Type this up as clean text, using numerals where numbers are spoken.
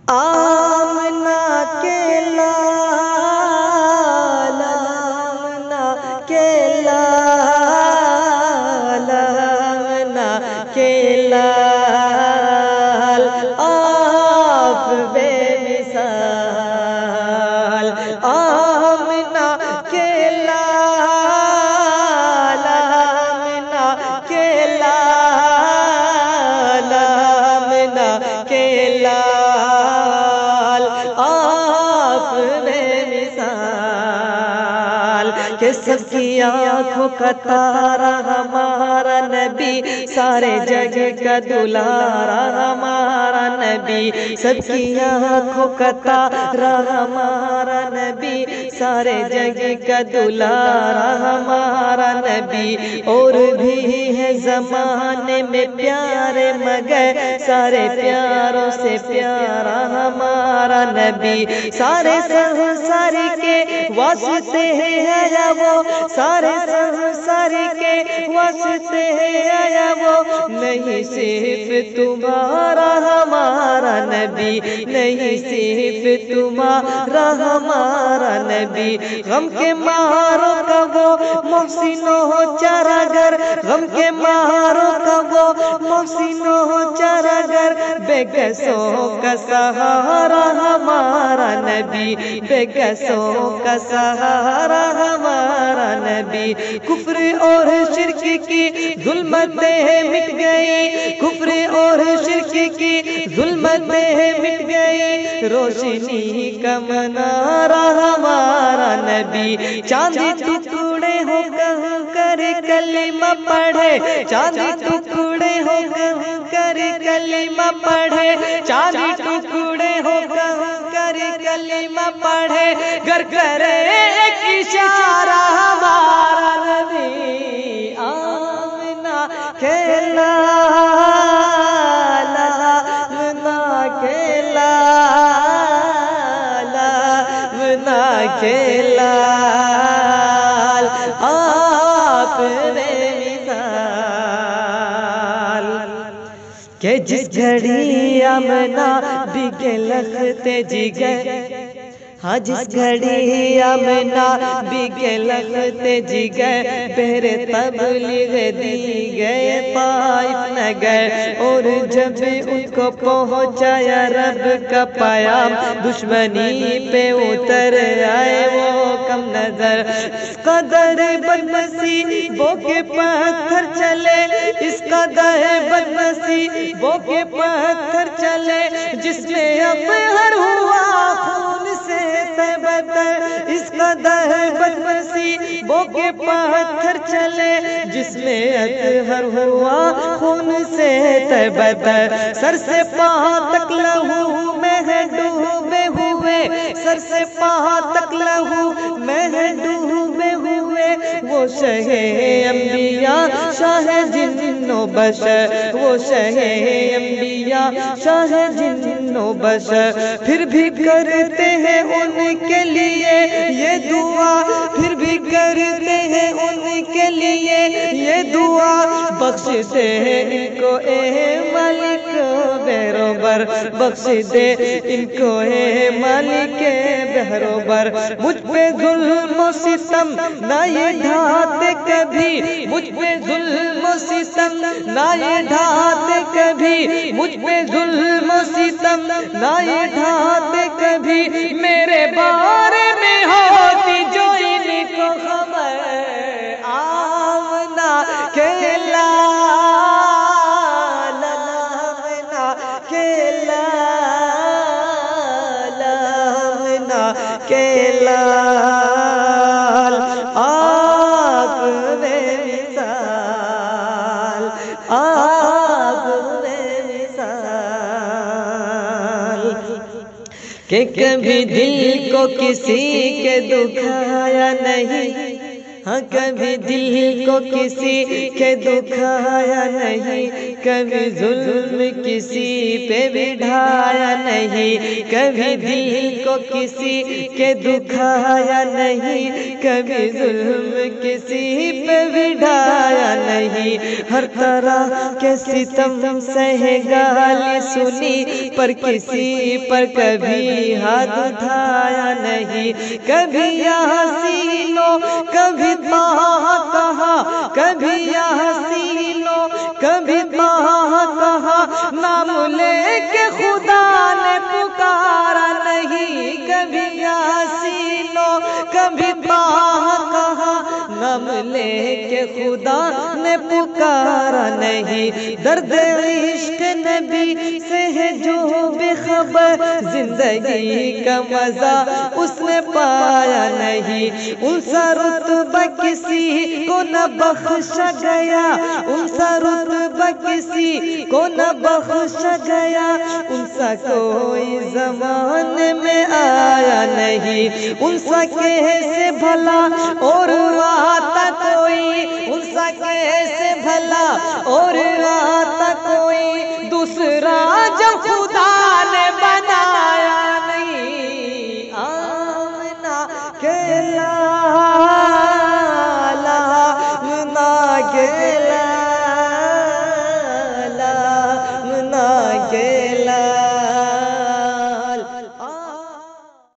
آمنہ کے لال، آمنہ کے لال، آمنہ کے لال، آپ بے مثال، آمنہ کے لال، آمنہ کے لال، آمنہ کے لال، آپ بے مثال، کہ سب کی آنکھوں کا تارا ہمارا نبی، سارے جگ کا دلارا ہمارا نبی، سب کی آنکھوں کا تارا ہمارا نبی، سارے جگ کا دلارا ہمارا نبی، اور بھی ہے زمانے میں پیارے مگر سارے پیاروں سے پیارا ہمارا نبی، سارے سنساری کے واسطے ہے آیا وہ، سارے سنساری کے واسطے ہے آیا وہ، نہیں صرف تمہارا ہمارا نبی، نہیں صرف تمہارا ہمارا نبی، غم کے ماروں کا وہ محسن ہو چارہ گر، غم کے ماروں کا وہ محسن ہو چارہ گر، بے گسوں کا سہارا ہمارا نبی، بے گسوں کا سہارا ہمارا نبی، کفر اور شرک کی ظلمتیں مٹ گئی، کفر اور شرک کی ظلمتیں مٹ گئی، روشنی کا منارہ ہمارا نبی، چاندی ٹکڑے ہو کر کلمہ پڑھے، چاندی ٹکڑے ہو کر کلمہ پڑھے، چاندی ٹکڑے ہو کر کلمہ پڑھے، گر کرے ایک اشارہ ہمارا نبی، آمنہ کے لال، آمنہ کے لال، آمنہ کے لال، آپ بے مثال، کہ جس گھڑی آمنہ بھیگے لخت جگر، ہاں جس گھڑی آمنہ بھیگے لخت جگر، بہر تبلیغ دی گئے طائف نگر، اور جب ان کو پہنچایا رب کا پیام، دشمنی پہ اتر آئے وہ کم نظر، اس قدر بدنصیبوں کے پتھر چلے، اس قدر بدنصیبوں کے پتھر چلے، جس میں اطہر ہوا خون سے تبتر، اس قدر بدنصیبوں کے پتھر چلے، جس میں اطہر ہوا خون سے تبتر، سر سے پاؤں تک لہو میں ڈوبے ہوئے، سر سے پاؤں تک لہو میں ڈوبے ہوئے، وہ شہ انبیاء شاہ جن و بشر، وہ شہ انبیاء شاہ جن و بشر، پھر بھی کرتے ہیں ان کے لیے یہ دعا، پھر بھی کرتے ہیں ان کے لیے یہ دعا، بخش دے ان کو اے مالک بہروبر، بخش دے ان کو اے مالک بہروبر، مجھ پہ ظلم و ستم نہ یہ ڈھاتے کبھی، مجھ پہ ظلم و ستم نہ یہ ڈھاتے کبھی، مجھ پہ ظلم و ستم نہ یہ ڈھاتے کبھی، میرے بارے میں ہوتی جو ان کو خبر، آمنہ کے لال، آمنہ کے لال، آمنہ کے لال، آپ بے مثال، آپ بے مثال، کہ کبھی دل کو کسی کے دکھایا نہیں، ہاں کبھی دل کو کسی کے دکھایا نہیں، کبھی ظلم کسی پہ بھی ڈھایا نہیں، کبھی دل کو کسی کے دکھایا نہیں، کبھی ظلم کسی پہ بھی ڈھایا نہیں، ہر طرح کے ستم سہے گالی سنی پر کسی پر کبھی ہاتھ اٹھایا نہیں، کبھی یاسینو کبھی طٰہٰ کہا، کبھی یاسینو کبھی طٰہٰ کہا، نام لے کے خدا نے پکارا نہیں، کبھی یاسینو کبھی طٰہٰ کہا، نام لے کے خدا نے پکارا نہیں، درد عشق نبی سے ہے جو بے خبر، زندگی کا مزہ اس نے پایا نہیں، ان سا رتبہ کسی کو نہ بخشا گیا، ان سا رتبہ کسی کو نہ بخشا گیا، ان سا کوئی زمانے میں آیا نہیں، ان سا کیسے بھلا اور آتا کوئی، ان سا کیسے بھلا اور آتا